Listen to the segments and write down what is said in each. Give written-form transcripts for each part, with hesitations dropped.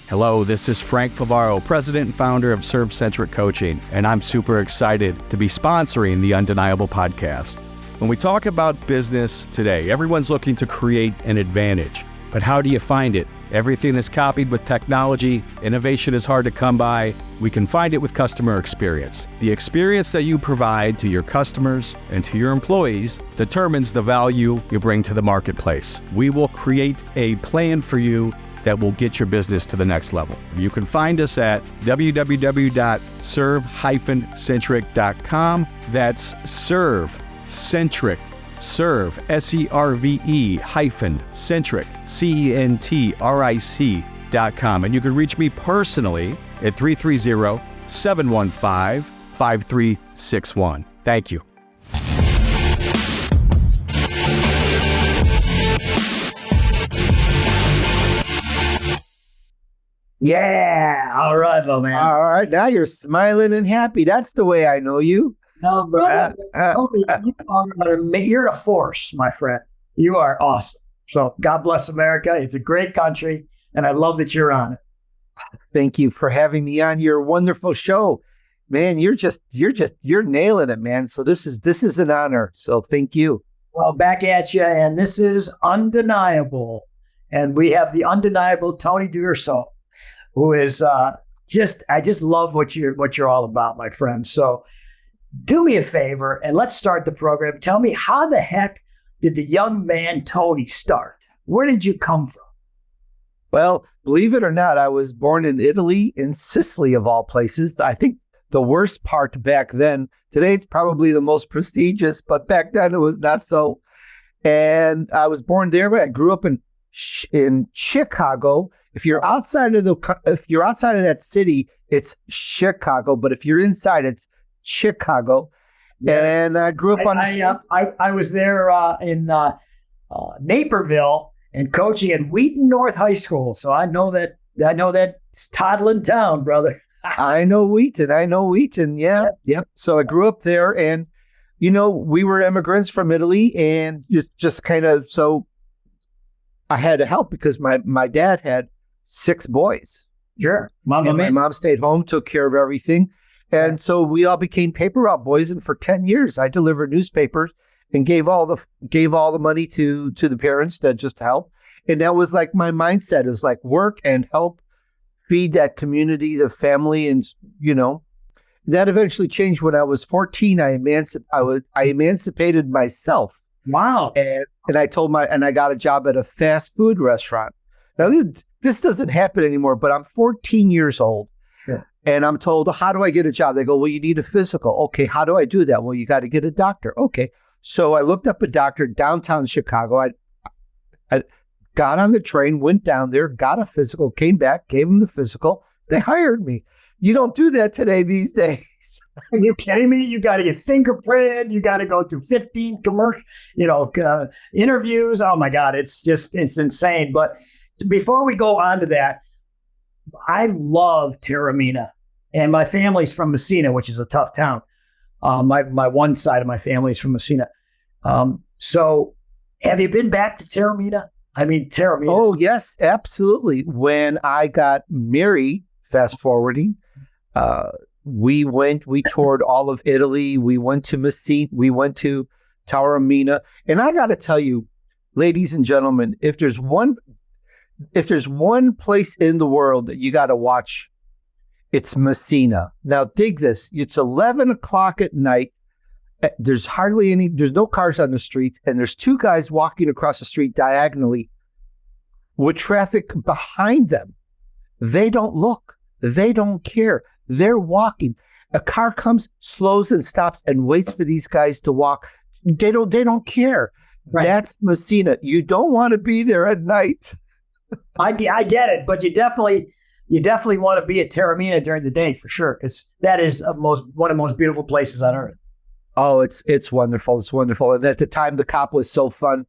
Hello, this is Frank Favaro, president and founder of Serve-Centric Coaching, and I'm super excited to be sponsoring the Undeniable Podcast. When we talk about business today, everyone's looking to create an advantage. But how do you find it? Everything is copied with technology. Innovation is hard to come by. We can find it with customer experience. The experience that you provide to your customers and to your employees determines the value you bring to the marketplace. We will create a plan for you that will get your business to the next level. You can find us at www.serve-centric.com. That's serve-centric. Serve, S-E-R-V-E -centric, C-E-N-T-R-I-C.com. And you can reach me personally at 330-715-5361. Thank you. Yeah. All right, my man. All right. Now you're smiling and happy. That's the way I know you. No, brother. You're a force, my friend. You are awesome. So God bless America. It's a great country, and I love that you're on it. Thank you for having me on your wonderful show. Man, you're nailing it, man. So this is an honor. So thank you. Well, back at you, and this is Undeniable. And we have the undeniable Tony D'Urso, who is I just love what you're all about, my friend. So do me a favor and let's start the program. Tell me, how the heck did the young man Tony start? Where did you come from? Well, believe it or not, I was born in Italy, in Sicily of all places. I think the worst part back then. Today it's probably the most prestigious, but back then it was not so. And I was born there, but I grew up in Chicago. If you're outside of that city, it's Chicago. But if you're inside, it's Chicago. Yeah. And I grew up on the street. I was there in Naperville and coaching at Wheaton North High School. So I know that it's toddling town, brother. I know Wheaton. Yeah. Yep. So I grew up there, and we were immigrants from Italy, and just kind of, so I had to help because my dad had 6 boys. Sure. My mom stayed home, took care of everything. And so we all became paper route boys. And for 10 years, I delivered newspapers and gave all the money to the parents to just help. And that was like my mindset. It was like work and help feed that community, the family. And, that eventually changed when I was 14. I emancipated myself. Wow. And I got a job at a fast food restaurant. Now, this doesn't happen anymore, but I'm 14 years old. Sure. And I'm told, how do I get a job? They go, well, you need a physical. Okay, how do I do that? Well, you got to get a doctor. Okay. So I looked up a doctor downtown Chicago. I got on the train, went down there, got a physical, came back, gave them the physical. They hired me. You don't do that today these days. Are you kidding me? You got to get fingerprinted. You got to go through 15 commercial, interviews. Oh my God, it's insane. But before we go on to that, I love Taormina, and my family's from Messina, which is a tough town. My one side of my family is from Messina. So have you been back to Taormina? I mean, Taormina. Oh, yes, absolutely. When I got married, fast forwarding, we toured all of Italy. We went to Messina. We went to Taormina. And I got to tell you, ladies and gentlemen, if there's one place in the world that you got to watch, it's Messina. Now, dig this. It's 11 o'clock at night. There's no cars on the street. And there's 2 guys walking across the street diagonally with traffic behind them. They don't look. They don't care. They're walking. A car comes, slows and stops and waits for these guys to walk. They don't care. Right. That's Messina. You don't want to be there at night. I get it, but you definitely want to be at Taormina during the day for sure, because that is one of the most beautiful places on earth. Oh, it's wonderful. It's wonderful. And at the time, the cop was so fun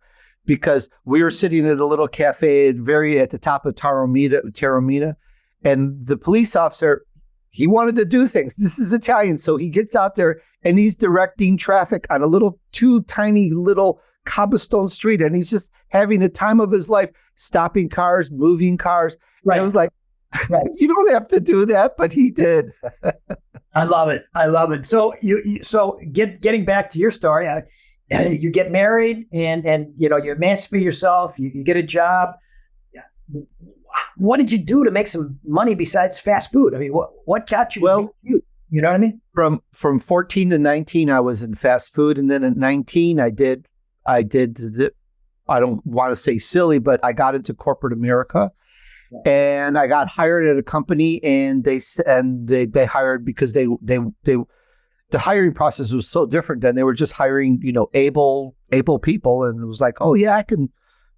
because we were sitting at a little cafe at the top of Taormina, and the police officer, he wanted to do things. This is Italian, so he gets out there and he's directing traffic on a tiny little cobblestone street, and he's just having the time of his life, stopping cars, moving cars. Right. And it was like, Right. You don't have to do that, but he did. I love it. I love it. So getting back to your story, you get married and you emancipate yourself. You get a job. What did you do to make some money besides fast food? I mean, what got you? Well, you know what I mean? From 14 to 19, I was in fast food, and then at 19, I did. I don't want to say silly, but I got into corporate America. And I got hired at a company, and they hired because the hiring process was so different. Then they were just hiring, able people, and it was like, oh yeah, I can,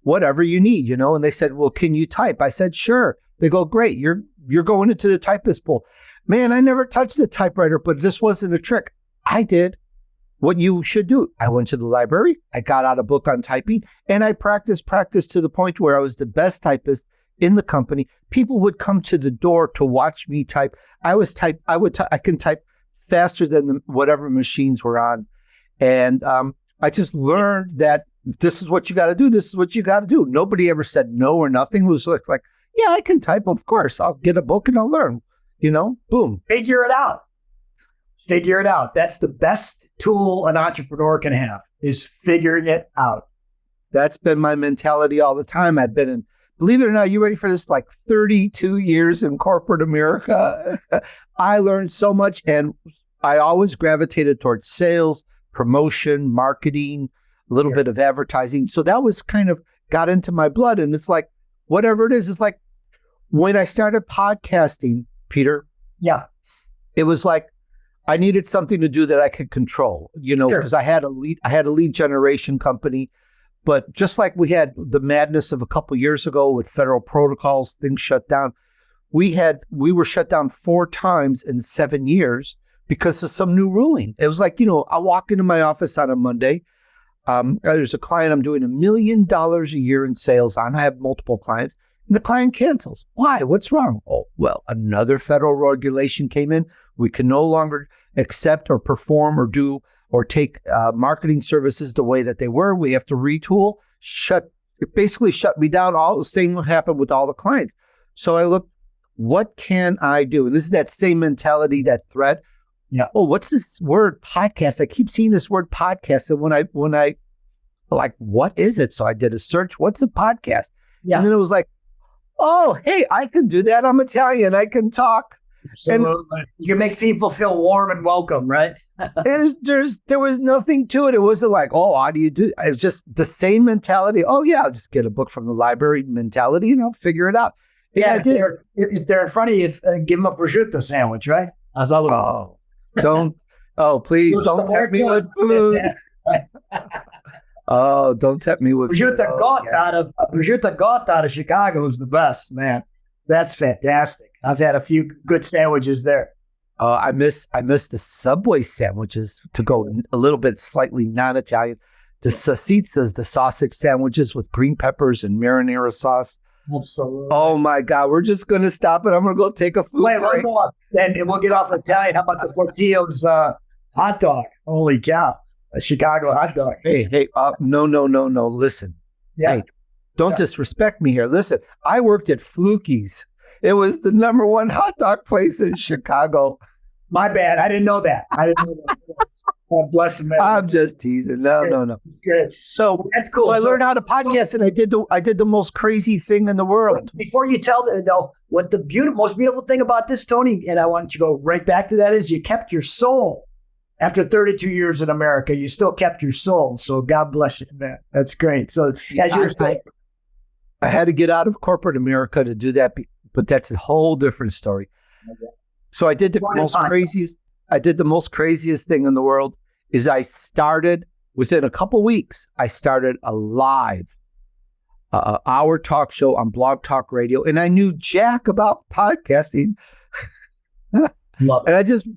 whatever you need, And they said, well, can you type? I said, sure. They go, great. You're going into the typist pool. Man, I never touched the typewriter, but this wasn't a trick. I did what you should do. I went to the library. I got out a book on typing, and I practiced to the point where I was the best typist in the company. People would come to the door to watch me type. I can type faster than whatever machines were on. And I just learned that this is what you got to do. This is what you got to do. Nobody ever said no or nothing. It was like, yeah, I can type. Of course. I'll get a book and I'll learn, boom. Figure it out. That's the best tool an entrepreneur can have, is figuring it out. That's been my mentality all the time. I've been in, believe it or not, you ready for this? Like 32 years in corporate America. I learned so much, and I always gravitated towards sales, promotion, marketing, a little bit of advertising. So that was kind of got into my blood. And it's like, whatever it is, it's like when I started podcasting, Peter. Yeah. It was like I needed something to do that I could control, because I had a lead generation company. But just like we had the madness of a couple of years ago with federal protocols, things shut down. We were shut down 4 times in 7 years because of some new ruling. It was like, I walk into my office on a Monday. There's a client I'm doing $1 million a year in sales on. I have multiple clients, and the client cancels. Why? What's wrong? Oh, well, another federal regulation came in. We can no longer accept or perform or do or take marketing services the way that they were. We have to retool. It basically shut me down. All the same would happen with all the clients. So I looked, what can I do? And this is that same mentality, that thread. Yeah. Oh, what's this word podcast? I keep seeing this word podcast. And when I like, what is it? So I did a search. What's a podcast? Yeah. And then it was like, oh, hey, I can do that. I'm Italian. I can talk. Absolutely. And you can make people feel warm and welcome, right? There was nothing to it. It wasn't like, oh, how do you do? It was just the same mentality. Oh, yeah, I'll just get a book from the library mentality and I'll figure it out. And yeah, if they're in front of you, give them a prosciutto sandwich, right? Please don't tempt me with food. Oh, don't tempt me with prosciutto got out of Chicago is the best, man. That's fantastic. I've had a few good sandwiches there. I miss the Subway sandwiches, to go a little bit slightly non-Italian. The salsitas, the sausage sandwiches with green peppers and marinara sauce. Absolutely. Oh my God, we're just going to stop it. I'm going to go take a food break. Wait, go on. And we'll get off Italian. How about the Portillo's hot dog? Holy cow. A Chicago hot dog. Hey, no. Listen. Yeah. Hey, don't disrespect me here. Listen, I worked at Fluky's. It was the #1 hot dog place in Chicago. My bad. I didn't know that. God bless him. I'm just teasing. No. It's good. So that's cool. So I learned how to podcast, and I did the most crazy thing in the world. Before you tell though, what the most beautiful thing about this, Tony, and I want you to go right back to that, is you kept your soul. After 32 years in America, you still kept your soul. So God bless you, man. That's great. So as you were saying, I had to get out of corporate America to do that, but that's a whole different story. Okay. So I did the most craziest thing in the world. Is I started within a couple weeks. I started a live hour talk show on Blog Talk Radio, and I knew jack about podcasting. And I just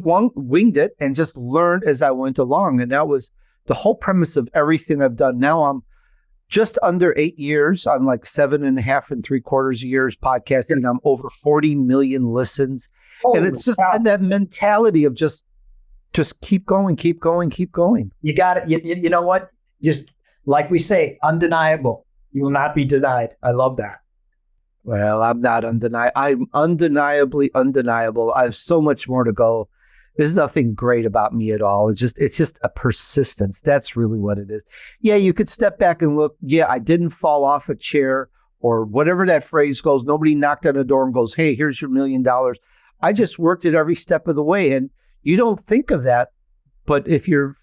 winged it and just learned as I went along. And that was the whole premise of everything I've done. Now I'm just under 8 years. I'm like 7.5 3/4 years podcasting. I'm over 40 million listens. And it's just that mentality of just keep going. You got it. You know what? Just like we say, undeniable. You will not be denied. I love that. Well, I'm not undeniable. I'm undeniably undeniable. I have so much more to go. There's nothing great about me at all. It's just a persistence. That's really what it is. Yeah, you could step back and look. Yeah, I didn't fall off a chair or whatever that phrase goes. Nobody knocked on the door and goes, "Hey, here's your $1 million." I just worked it every step of the way. And you don't think of that. But if you're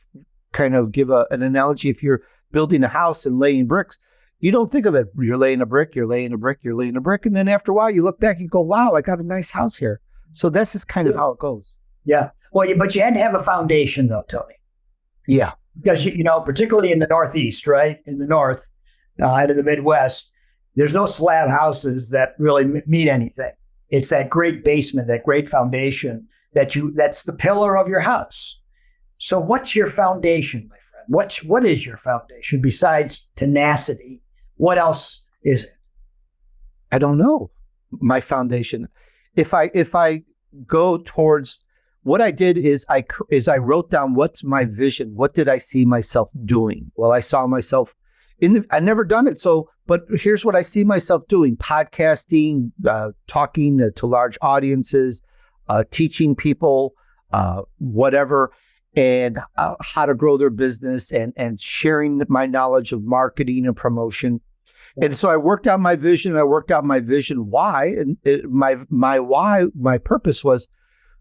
kind of give an analogy, if you're building a house and laying bricks, you don't think of it. You're laying a brick, you're laying a brick, you're laying a brick. And then after a while, you look back and go, wow, I got a nice house here. So that's just kind of how it goes. Yeah. Well, but you had to have a foundation, though, Tony. Yeah. Because, particularly in the Northeast, right? In the North and in the Midwest, there's no slab houses that really mean anything. It's that great basement, that great foundation that's the pillar of your house. So what's your foundation, my friend? What is your foundation besides tenacity? What else is it? I don't know. My foundation. If I go towards what I did is I wrote down what's my vision. What did I see myself doing? Well, I saw myself I never done it. But here's what I see myself doing: podcasting, talking to large audiences, teaching people, whatever, and how to grow their business and sharing my knowledge of marketing and promotion. And so I worked out my vision. I worked out my vision why, and my why, my purpose was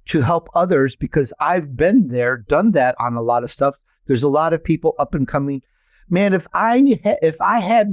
to help others, because I've been there, done that on a lot of stuff. There's a lot of people up and coming. Man, if I had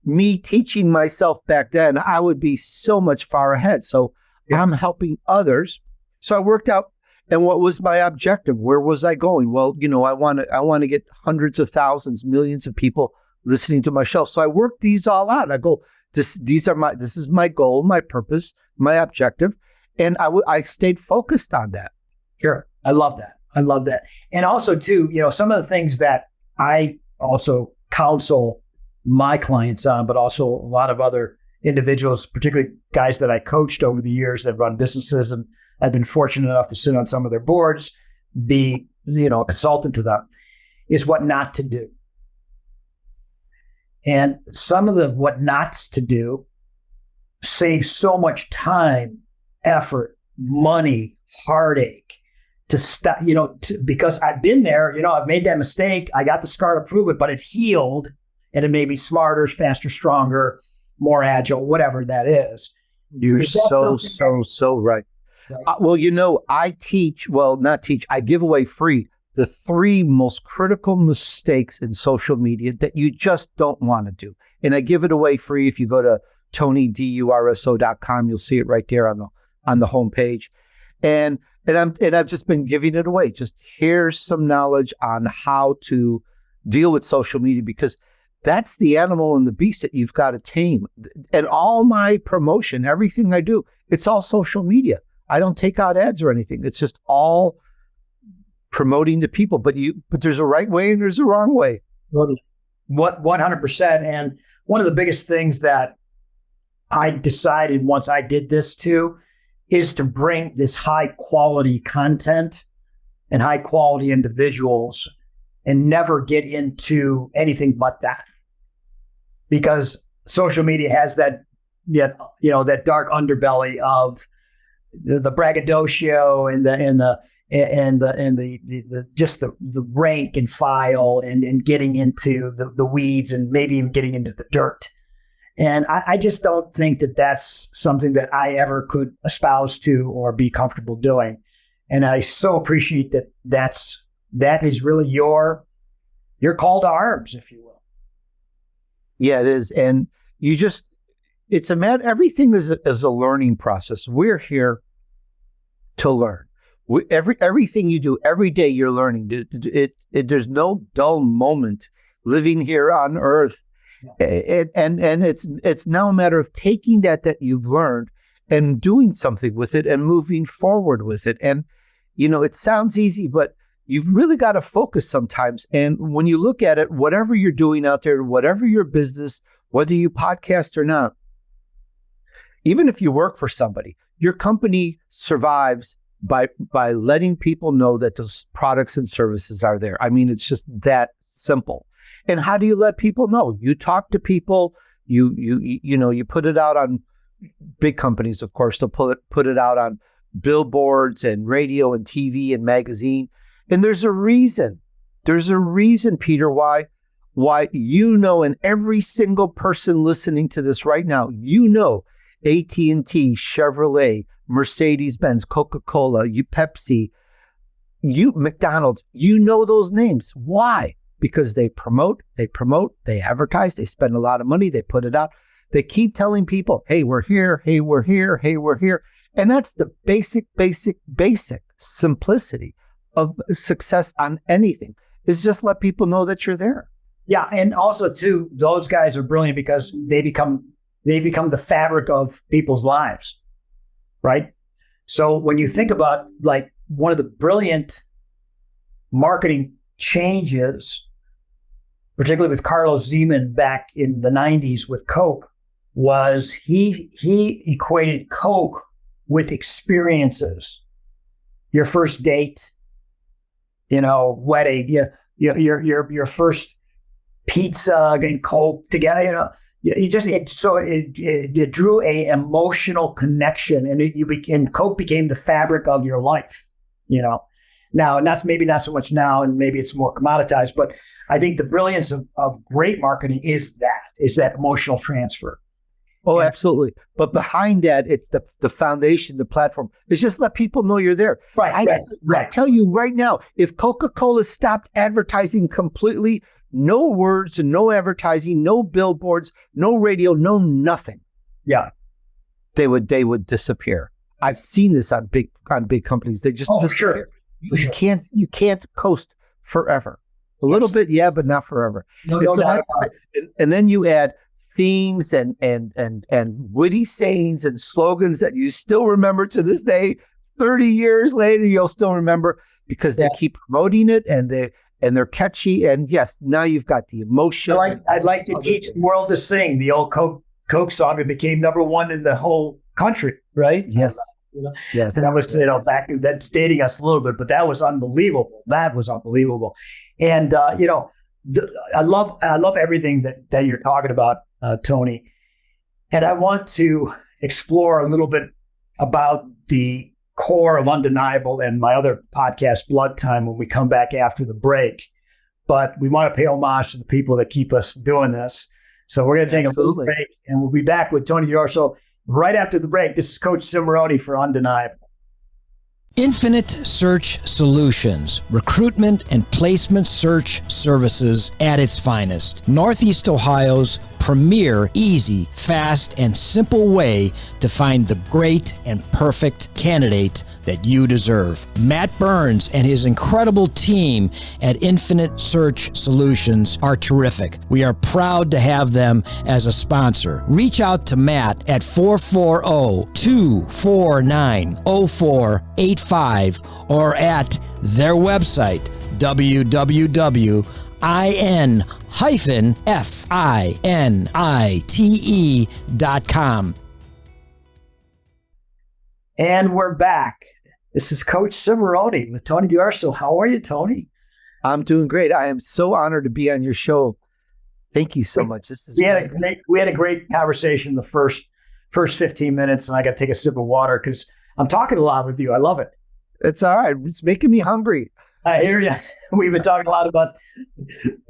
me teaching myself back then, I would be so much far ahead. So I'm helping others. So I worked out, and what was my objective? Where was I going? Well, I want to get hundreds of thousands, millions of people listening to my show. So I worked these all out. I go, this is my goal, my purpose, my objective. And I stayed focused on that. Sure. I love that. And also too, some of the things that I also counsel my clients on, but also a lot of other individuals, particularly guys that I coached over the years that run businesses, and I've been fortunate enough to sit on some of their boards, be, a consultant to them, is what not to do. And some of the what nots to do save so much time, effort, money, heartache to stop, because I've been there, I've made that mistake. I got the scar to prove it, but it healed, and it made me smarter, faster, stronger, more agile, whatever that is. You're so right. I I give away free the 3 most critical mistakes in social media that you just don't want to do. And I give it away free. If you go to TonyDurso.com, you'll see it right there on the homepage. And I've just been giving it away. Just here's some knowledge on how to deal with social media, because that's the animal and the beast that you've got to tame. And all my promotion, everything I do, it's all social media. I don't take out ads or anything. It's just all promoting to people. But there's a right way and there's a wrong way. What 100%. And one of the biggest things that I decided once I did this too is to bring this high quality content and high quality individuals and never get into anything but that. Because social media has that dark underbelly of the braggadocio and the rank and file and getting into the weeds and maybe even getting into the dirt. And I just don't think that that's something that I ever could espouse to or be comfortable doing. And I so appreciate that is really your call to arms, if you will. Yeah, it is. And everything is a learning process. We're here to learn. Everything you do every day, you're learning. There's no dull moment living here on Earth. And it's now a matter of taking that you've learned and doing something with it and moving forward with it. And, it sounds easy, but you've really got to focus sometimes. And when you look at it, whatever you're doing out there, whatever your business, whether you podcast or not, even if you work for somebody, your company survives by letting people know that those products and services are there. I mean, it's just that simple. And how do you let people know? You talk to people, you put it out on big companies, of course, to put it out on billboards and radio and TV and magazine. And there's a reason. There's a reason, Peter, why and every single person listening to this right now, AT&T, Chevrolet, Mercedes-Benz, Coca-Cola, Pepsi, McDonald's, those names. Why? Because they promote, they advertise, they spend a lot of money, they put it out. They keep telling people, hey, we're here, hey, we're here, hey, we're here. And that's the basic simplicity of success on anything, is just let people know that you're there. Yeah. And also too, those guys are brilliant because they become the fabric of people's lives, right? So when you think about like one of the brilliant marketing changes, particularly with Carlos Zeman back in the 90s with Coke, was he equated Coke with experiences. Your first date, wedding, your first pizza and Coke together, it drew a emotional connection, and Coke became the fabric of your life. Now, and that's maybe not so much now, and maybe it's more commoditized, but I think the brilliance of great marketing is that emotional transfer. Oh, absolutely. But behind that, it's the foundation, the platform. It's just let people know you're there. Right. I tell you right now, if Coca-Cola stopped advertising completely, no words and no advertising, no billboards, no radio, no nothing. Yeah. They would disappear. I've seen this on big companies. They just disappear. Sure. You can't coast forever. A little bit, yeah, but not forever. And then you add themes and witty sayings and slogans that you still remember to this day. 30 years later, you'll still remember because they keep promoting it and they're catchy. And yes, now you've got the emotion. I'd like to teach the world to sing. The old Coke song, it became number one in the whole country, right? Yes. Yes. And that was, back, that's dating us a little bit, but that was unbelievable. And, I love everything that you're talking about, Tony. And I want to explore a little bit about the core of Undeniable and my other podcast, Bloodtime, when we come back after the break. But we want to pay homage to the people that keep us doing this. So we're going to take a little break, and we'll be back with Tony DiOrso right after the break. This is Coach Cimoroni for Undeniable. Infinite Search Solutions, recruitment and placement search services at its finest. Northeast Ohio's premier, easy, fast, and simple way to find the great and perfect candidate that you deserve. Matt Burns and his incredible team at Infinite Search Solutions are terrific. We are proud to have them as a sponsor. Reach out to Matt at 440-249-0485 or at their website, www.in-finite.com. And we're back. This is Coach Cimoroni with Tony DiOrso. How are you, Tony? I'm doing great. I am so honored to be on your show. Thank you so much. We had a great conversation the first 15 minutes, and I got to take a sip of water because I'm talking a lot with you. I love it. It's all right. It's making me hungry. I hear you. We've been talking a lot about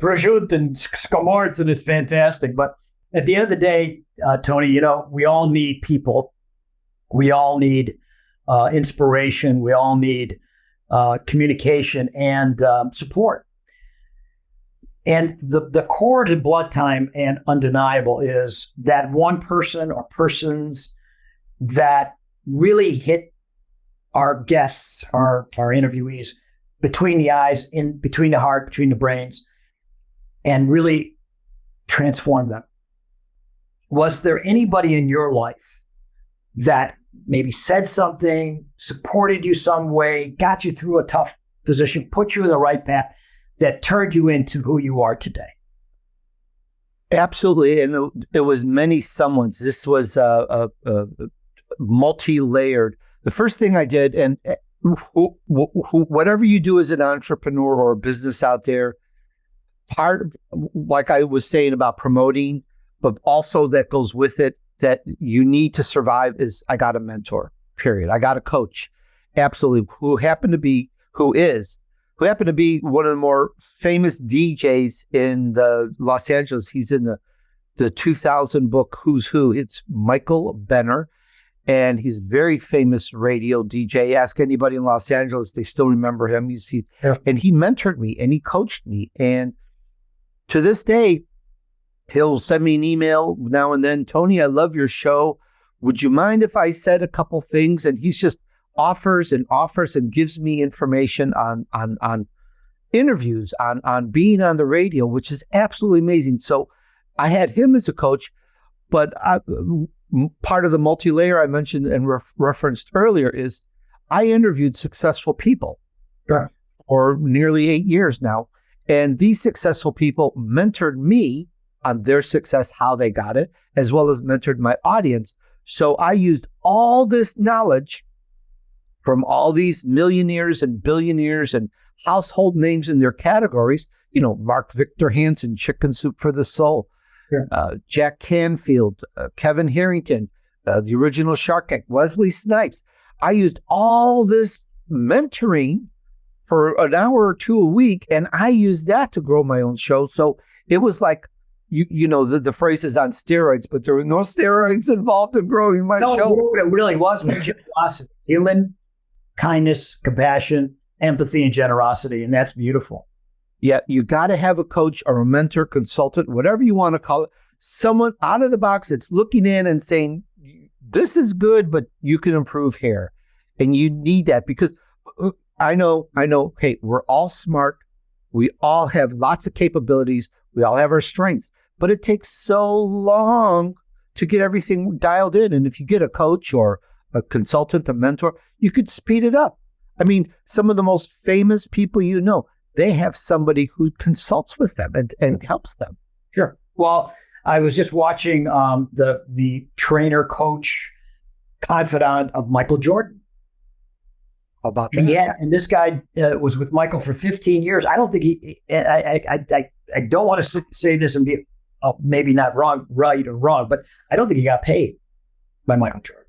prosciutto and scamorza, and it's fantastic. But at the end of the day, Tony, we all need people. We all need inspiration. We all need communication and support. And the core to Bloodtime and Undeniable is that one person or persons that really hit our guests, our interviewees, between the eyes, in between the heart, between the brains, and really transform them. Was there anybody in your life that maybe said something, supported you some way, got you through a tough position, put you in the right path, that turned you into who you are today? Absolutely. And it was many someones. This was a multi-layered. The first thing I did, and whatever you do as an entrepreneur or a business out there, part, like I was saying about promoting, but also that goes with it, that you need to survive is I got a mentor, period. I got a coach, absolutely, who happened to be one of the more famous DJs in the Los Angeles. He's in the 2000 book, Who's Who. It's Michael Benner. And he's a very famous radio DJ. Ask anybody in Los Angeles, they still remember him. And he mentored me and he coached me. And to this day, he'll send me an email now and then. Tony, I love your show. Would you mind if I said a couple things? And he's just offers and gives me information on interviews, on being on the radio, which is absolutely amazing. So I had him as a coach, but part of the multi-layer I mentioned and referenced earlier is I interviewed successful people for nearly 8 years now. And these successful people mentored me on their success, how they got it, as well as mentored my audience. So I used all this knowledge from all these millionaires and billionaires and household names in their categories, Mark Victor Hansen, Chicken Soup for the Soul, Jack Canfield, Kevin Harrington, the original Shark Tank, Wesley Snipes. I used all this mentoring for an hour or two a week, and I used that to grow my own show. So it was like, the phrase is on steroids, but there were no steroids involved in growing my show. No, what it really was generosity, human kindness, compassion, empathy, and generosity, and that's beautiful. Yeah, you got to have a coach or a mentor, consultant, whatever you want to call it, someone out of the box that's looking in and saying, this is good, but you can improve here. And you need that because I know, hey, we're all smart. We all have lots of capabilities. We all have our strengths, but it takes so long to get everything dialed in. And if you get a coach or a consultant, a mentor, you could speed it up. I mean, some of the most famous people they have somebody who consults with them and helps them. Sure. Well, I was just watching the trainer, coach, confidant of Michael Jordan. How about that? Yeah, and this guy was with Michael for 15 years. I don't think I don't want to say this and be maybe not right or wrong, but I don't think he got paid by Michael Jordan.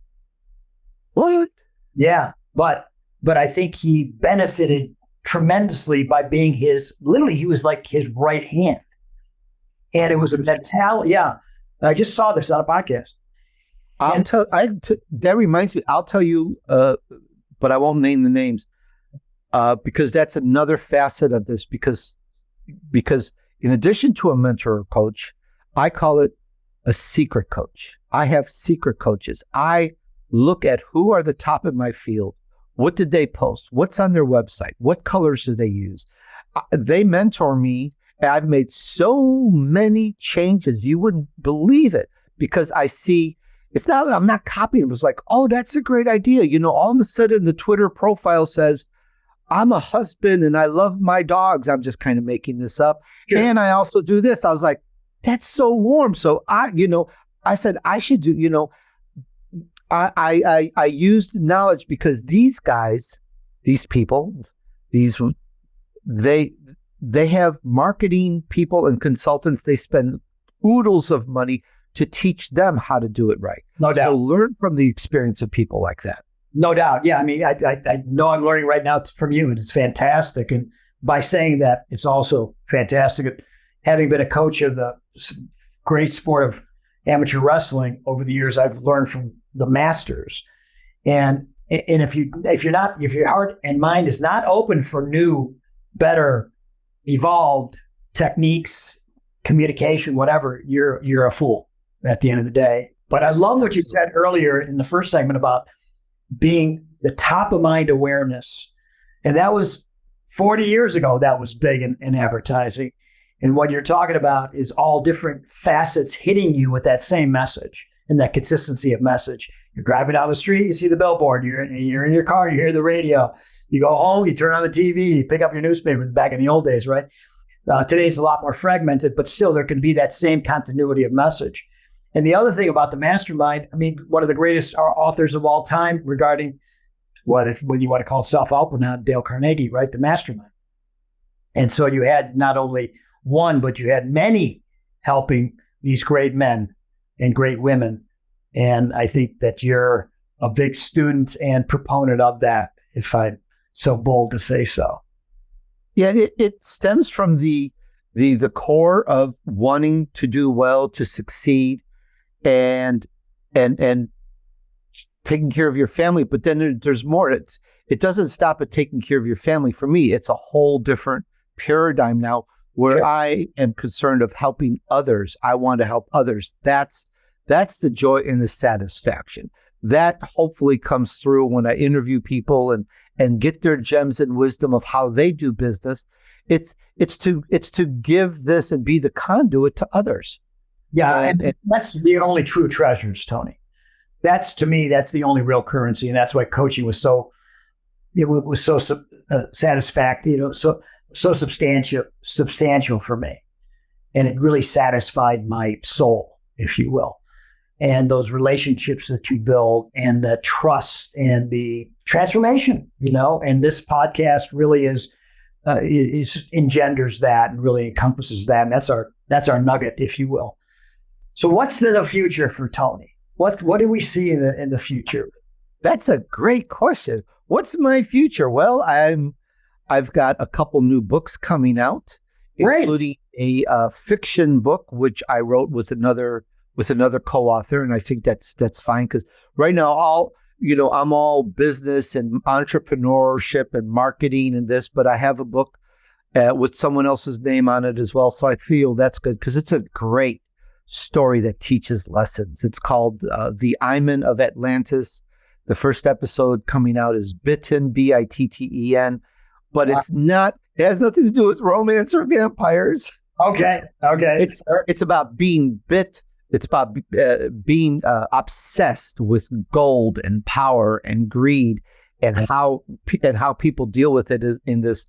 What? Yeah, but I think he benefited tremendously by being he was like his right hand. And it was a mentality. Yeah. I just saw this on a podcast. That reminds me, I'll tell you, but I won't name the names because that's another facet of this because in addition to a mentor or coach, I call it a secret coach. I have secret coaches. I look at who are the top in my field. What did they post? What's on their website? What colors do they use? They mentor me. And I've made so many changes. You wouldn't believe it because I see it's not that I'm not copying. It was like, oh, that's a great idea. All of a sudden the Twitter profile says, I'm a husband and I love my dogs. I'm just kind of making this up. Sure. And I also do this. I was like, that's so warm. So I said I should do, I used knowledge because these guys, these people, they have marketing people and consultants. They spend oodles of money to teach them how to do it right. No doubt. So learn from the experience of people like that. No doubt. Yeah. I mean, I know I'm learning right now from you and it's fantastic. And by saying that, it's also fantastic. Having been a coach of the great sport of amateur wrestling over the years, I've learned from the masters. And if your heart and mind is not open for new, better, evolved techniques, communication, whatever, you're a fool at the end of the day. But I love what you said earlier in the first segment about being the top of mind awareness. And that was 40 years ago, that was big in advertising. And what you're talking about is all different facets hitting you with that same message and that consistency of message. You're driving down the street, you see the billboard, you're in your car, you hear the radio, you go home, you turn on the TV, you pick up your newspaper back in the old days, right? Today's a lot more fragmented, but still there can be that same continuity of message. And the other thing about the mastermind, I mean, one of the greatest authors of all time regarding whether you want to call it self-help or not, Dale Carnegie, right? The mastermind. And so you had not only one, but you had many helping these great men and great women And I think that you're a big student and proponent of that, if I'm so bold to say so. Yeah, it stems from the core of wanting to do well, to succeed, and taking care of your family. But then there's more. It doesn't stop at taking care of your family. For me, it's a whole different paradigm now, where Sure. I am concerned of helping others. I want to help others. That's the joy and the satisfaction. That hopefully comes through when I interview people and get their gems and wisdom of how they do business. It's to give this and be the conduit to others. Yeah, and that's the only true treasures, Tony. To me, that's the only real currency, and that's why coaching was so satisfactory, so substantial for me, and it really satisfied my soul, if you will. And those relationships that you build, and the trust, and the transformation, and this podcast really engenders that and really encompasses that, and that's our nugget, if you will. So, what's the future for Tony? What do we see in the future? That's a great question. What's my future? Well, I've got a couple new books coming out, Great. including a fiction book which I wrote with another co-author, and I think that's fine, because right now I'm all business and entrepreneurship and marketing and this, but I have a book with someone else's name on it as well, so I feel that's good because it's a great story that teaches lessons. It's called The Iman of Atlantis. The first episode coming out is Bitten, Bitten, but it has nothing to do with romance or vampires. Okay. It's about being bit. It's about being obsessed with gold and power and greed, and how people deal with it in this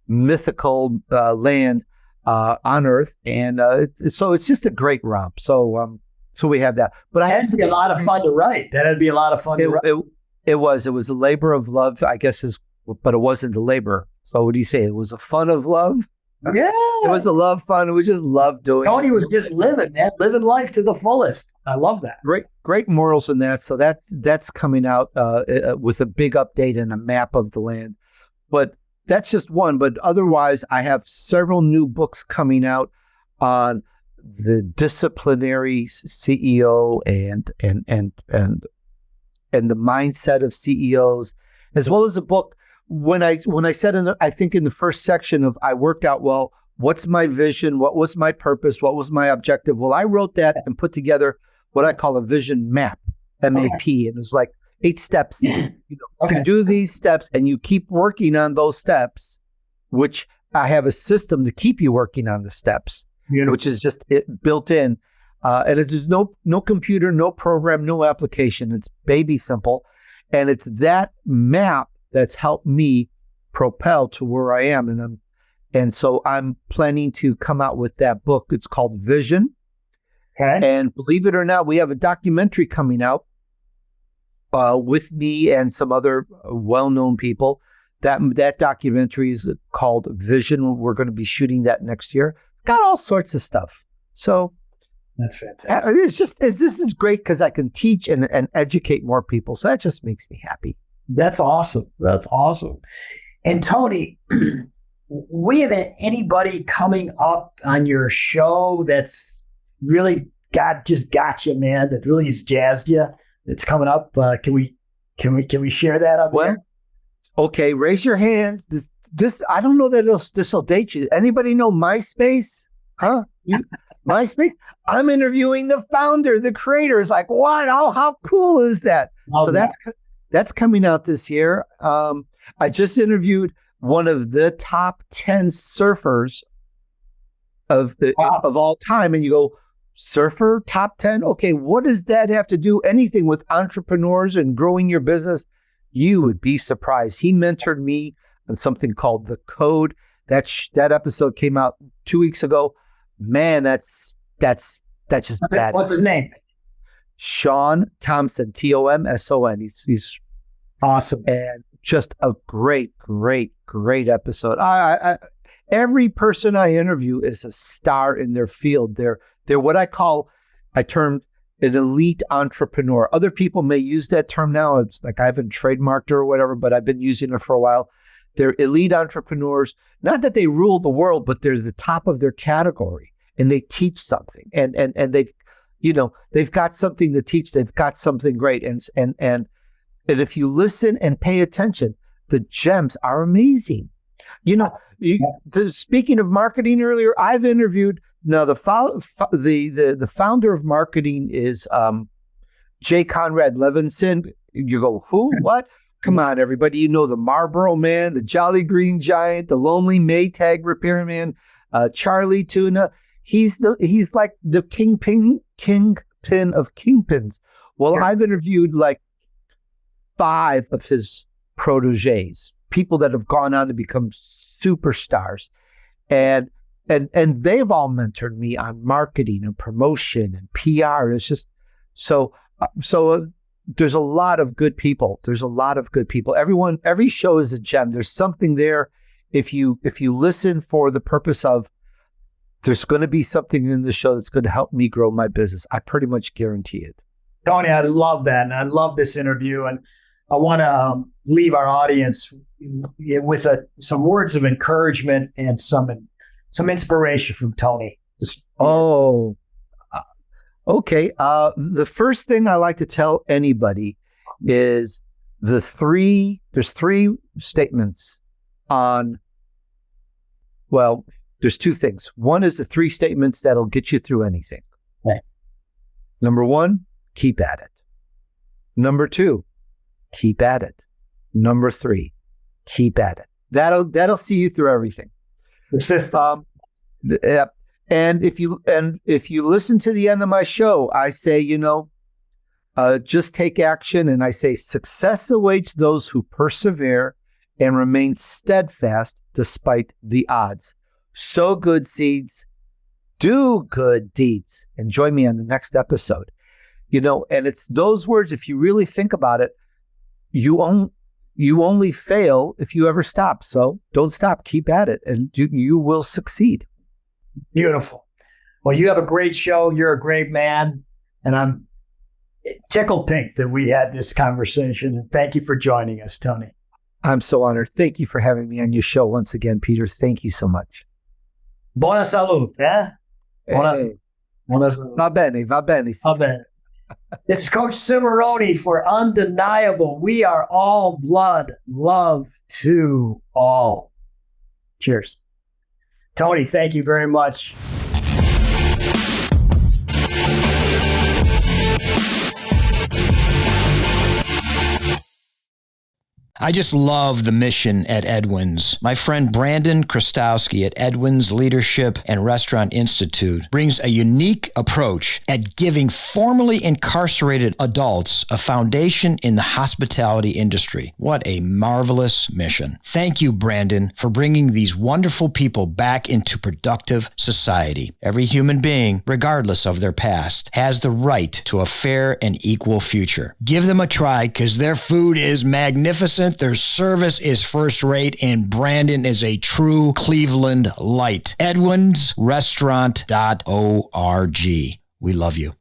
mythical land on Earth, and so it's just a great romp. So we have that. But That'd be a lot of fun to write. That'd be a lot of fun to write. It was a labor of love, I guess, but it wasn't a labor. So what do you say? It was a fun of love. Yeah, it was a love fun. It was just love doing. Tony was just living life to the fullest. I love that. Great morals in that. So that's coming out with a big update and a map of the land. But that's just one. But otherwise, I have several new books coming out on the disciplinary CEO and the mindset of CEOs, as well as a book. When I said I think in the first section of I worked out, well, what's my vision? What was my purpose? What was my objective? Well, I wrote that and put together what I call a vision map, MAP, and it's like 8 steps. You do these steps, and you keep working on those steps, which I have a system to keep you working on the steps, which is just built in. And it's no computer, no program, no application. It's baby simple. And it's that map that's helped me propel to where I am. And so I'm planning to come out with that book. It's called Vision. Okay. And believe it or not, we have a documentary coming out with me and some other well-known people. That documentary is called Vision. We're going to be shooting that next year. Got all sorts of stuff. So that's fantastic. This is great because I can teach and educate more people. So that just makes me happy. That's awesome. And Tony, we have anybody coming up on your show that's really got you, man, that really has jazzed you, that's coming up? Can we share that up here? Okay, raise your hands. This I don't know that this will date you. Anybody know MySpace? Huh? MySpace? I'm interviewing the founder, the creator. It's like, what? Oh, how cool is that? So that's coming out this year. I just interviewed one of the top 10 surfers of all time. And you go, surfer, top 10? Okay, what does that have to do anything with entrepreneurs and growing your business? You would be surprised. He mentored me on something called The Code. That episode came out 2 weeks ago. Man, that's just bad. What's his name? Sean Thompson, Tomson. He's awesome, and just a great episode. I every person I interview is a star in their field. They're what I termed an elite entrepreneur. Other people may use that term now. It's like I haven't trademarked or whatever, but I've been using it for a while. They're elite entrepreneurs. Not that they rule the world, but they're the top of their category, and they teach something. And they've got something to teach. They've got something great. And if you listen and pay attention, the gems are amazing. Speaking of marketing earlier, I've interviewed. Now, the founder of marketing is J. Conrad Levinson. You go, who? What? Come on, everybody. You know the Marlboro Man, the Jolly Green Giant, the Lonely Maytag Repairman, Charlie Tuna. He's like the kingpin of kingpins. Well, I've interviewed like 5 of his proteges, people that have gone on to become superstars, and they've all mentored me on marketing and promotion and PR. It's just so there's a lot of good people. Every show is a gem. There's something there. If you listen for the purpose of, there's going to be something in the show that's going to help me grow my business. I pretty much guarantee it. Tony, I love that. And I love this interview. And I want to leave our audience with some words of encouragement and some inspiration from Tony. Okay. The first thing I like to tell anybody is there's 3 statements on, there's 2 things. One is the 3 statements that'll get you through anything. Right. Number 1, keep at it. Number 2, keep at it. Number 3, keep at it. That'll see you through everything. Persistence. And if you listen to the end of my show, I say, just take action. And I say, success awaits those who persevere and remain steadfast despite the odds. Sow good seeds, do good deeds, and join me on the next episode. And it's those words, if you really think about it, you only fail if you ever stop. So don't stop, keep at it, and you will succeed. Beautiful. Well, you have a great show. You're a great man. And I'm tickled pink that we had this conversation. And thank you for joining us, Tony. I'm so honored. Thank you for having me on your show once again, Peter. Thank you so much. Buona salute, eh? Buona salute. Va bene. Va bene. It's Coach Cimoroni for Undeniable. We are all blood, love to all. Cheers. Tony, thank you very much. I just love the mission at Edwin's. My friend Brandon Krastowski at Edwin's Leadership and Restaurant Institute brings a unique approach at giving formerly incarcerated adults a foundation in the hospitality industry. What a marvelous mission. Thank you, Brandon, for bringing these wonderful people back into productive society. Every human being, regardless of their past, has the right to a fair and equal future. Give them a try because their food is magnificent. Their service is first rate, and Brandon is a true Cleveland light. EdwinsRestaurant.org. We love you.